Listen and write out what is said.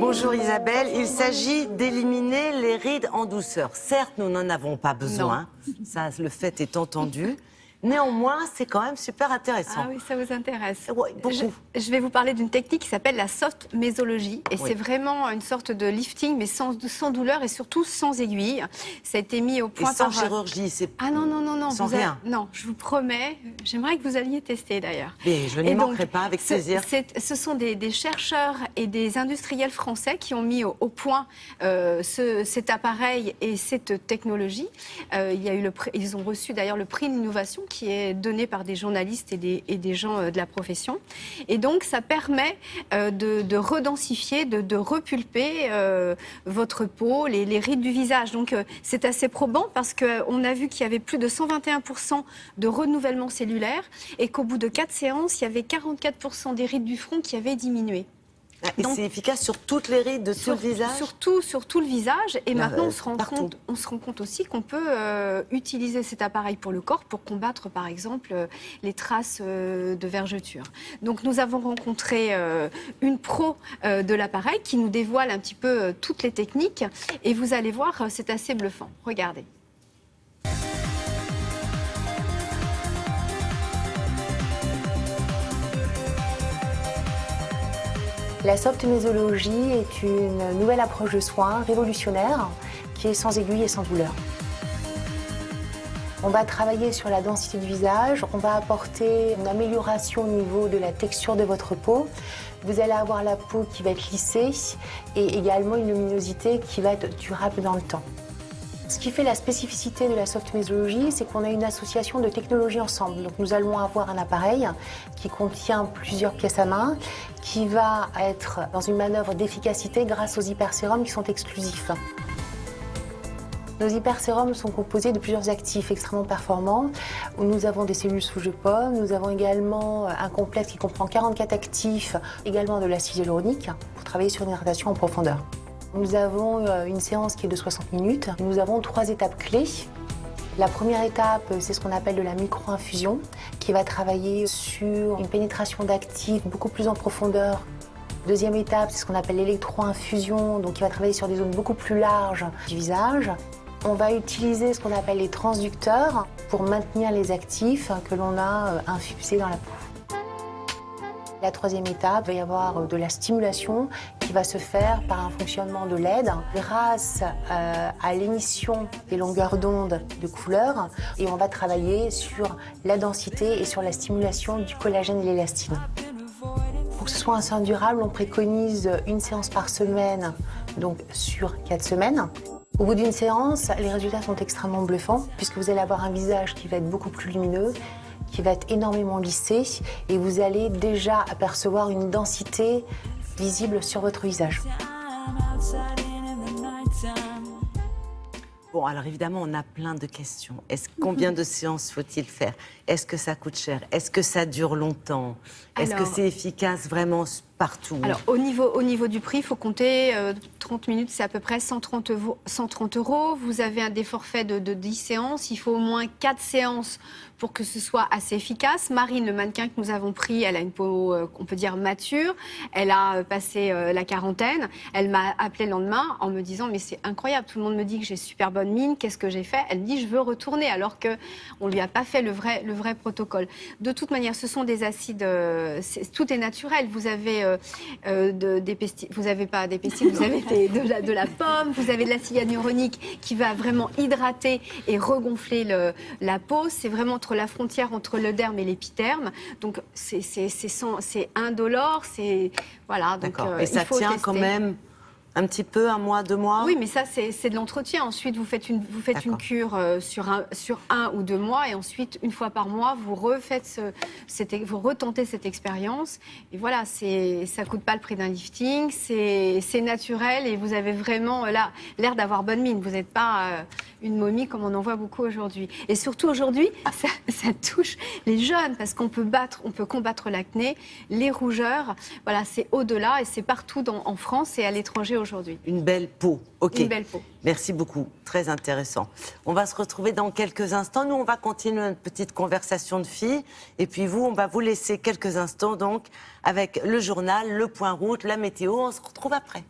Bonjour Isabelle, il s'agit d'éliminer les rides en douceur. Certes, nous n'en avons pas besoin, ça le fait est entendu. Néanmoins, c'est quand même super intéressant. Ah oui, ça vous intéresse. Ouais, beaucoup. Je vais vous parler d'une technique qui s'appelle la soft mésologie. Et c'est vraiment une sorte de lifting, mais sans douleur et surtout sans aiguille. Ça a été mis au point et sans chirurgie, c'est... Ah non, non, non, non. Sans rien. Non, je vous promets. J'aimerais que vous alliez tester d'ailleurs. Mais je n'y manquerai pas, avec plaisir. Ce sont des chercheurs et des industriels français qui ont mis au point cet appareil et cette technologie. Ils ont reçu d'ailleurs le prix d'innovation qui est donné par des journalistes et des gens de la profession. Et donc, ça permet de redensifier, de repulper votre peau, les rides du visage. Donc, c'est assez probant parce qu'on a vu qu'il y avait plus de 121% de renouvellement cellulaire et qu'au bout de 4 séances, il y avait 44% des rides du front qui avaient diminué. Et c'est efficace sur toutes les rides de tout le visage? Sur tout le visage. Et maintenant, on se rend compte aussi qu'on peut utiliser cet appareil pour le corps pour combattre, par exemple, les traces de vergeture. Donc, nous avons rencontré une pro de l'appareil qui nous dévoile un petit peu toutes les techniques. Et vous allez voir, c'est assez bluffant. Regardez. La soft mésologie est une nouvelle approche de soins révolutionnaire qui est sans aiguille et sans douleur. On va travailler sur la densité du visage, on va apporter une amélioration au niveau de la texture de votre peau. Vous allez avoir la peau qui va être lissée et également une luminosité qui va être durable dans le temps. Ce qui fait la spécificité de la soft mésologie, c'est qu'on a une association de technologies ensemble. Donc nous allons avoir un appareil qui contient plusieurs pièces à main, qui va être dans une manœuvre d'efficacité grâce aux hypersérums qui sont exclusifs. Nos hypersérums sont composés de plusieurs actifs extrêmement performants. Nous avons des cellules souches de pomme, nous avons également un complexe qui comprend 44 actifs, également de l'acide hyaluronique, pour travailler sur une hydratation en profondeur. Nous avons une séance qui est de 60 minutes. Nous avons 3 étapes clés. La première étape, c'est ce qu'on appelle de la micro-infusion, qui va travailler sur une pénétration d'actifs beaucoup plus en profondeur. Deuxième étape, c'est ce qu'on appelle l'électro-infusion, donc qui va travailler sur des zones beaucoup plus larges du visage. On va utiliser ce qu'on appelle les transducteurs pour maintenir les actifs que l'on a infusés dans la peau. La troisième étape, il va y avoir de la stimulation qui va se faire par un fonctionnement de LED grâce à l'émission des longueurs d'onde de couleur. Et on va travailler sur la densité et sur la stimulation du collagène et l'élastine. Pour que ce soit un soin durable, on préconise une séance par semaine, donc sur 4 semaines. Au bout d'une séance, les résultats sont extrêmement bluffants puisque vous allez avoir un visage qui va être beaucoup plus lumineux, qui va être énormément lissé et vous allez déjà apercevoir une densité visible sur votre visage. Bon, alors évidemment, on a plein de questions. Combien de séances faut-il faire? Est-ce que ça coûte cher? Est-ce que ça dure longtemps? Est-ce que c'est efficace vraiment partout? Alors, au niveau du prix, il faut compter 30 minutes, c'est à peu près 130 €. Vous avez des forfaits de 10 séances. Il faut au moins 4 séances pour que ce soit assez efficace. Marine, le mannequin que nous avons pris, elle a une peau, on peut dire, mature. Elle a passé la quarantaine. Elle m'a appelé le lendemain en me disant « Mais c'est incroyable, tout le monde me dit que j'ai super bonne mine. Qu'est-ce que j'ai fait ?» Elle me dit « Je veux retourner », alors qu'on ne lui a pas fait le vrai protocole. De toute manière, ce sont des acides... tout est naturel. Vous avez des pesticides, vous n'avez pas des pesticides, vous avez de la pomme, vous avez de l'acide hyaluronique qui va vraiment hydrater et regonfler la peau. C'est vraiment entre la frontière entre le derme et l'épiderme. Donc c'est indolore, c'est voilà. D'accord. Et ça tient quand même un petit peu, 1 mois, 2 mois? Oui, mais ça, c'est de l'entretien. Ensuite, vous faites une cure sur 1 ou 2 mois et ensuite, une fois par mois, vous retentez cette expérience. Et voilà, ça ne coûte pas le prix d'un lifting, c'est naturel et vous avez vraiment l'air d'avoir bonne mine. Vous n'êtes pas une momie comme on en voit beaucoup aujourd'hui. Et surtout aujourd'hui, ça touche les jeunes parce qu'on peut combattre l'acné, les rougeurs. Voilà, c'est au-delà et c'est partout en France et à l'étranger aujourd'hui. Une belle peau, ok. Une belle peau. Merci beaucoup, très intéressant. On va se retrouver dans quelques instants. Nous, on va continuer notre petite conversation de filles. Et puis vous, on va vous laisser quelques instants donc avec le journal, le point route, la météo. On se retrouve après.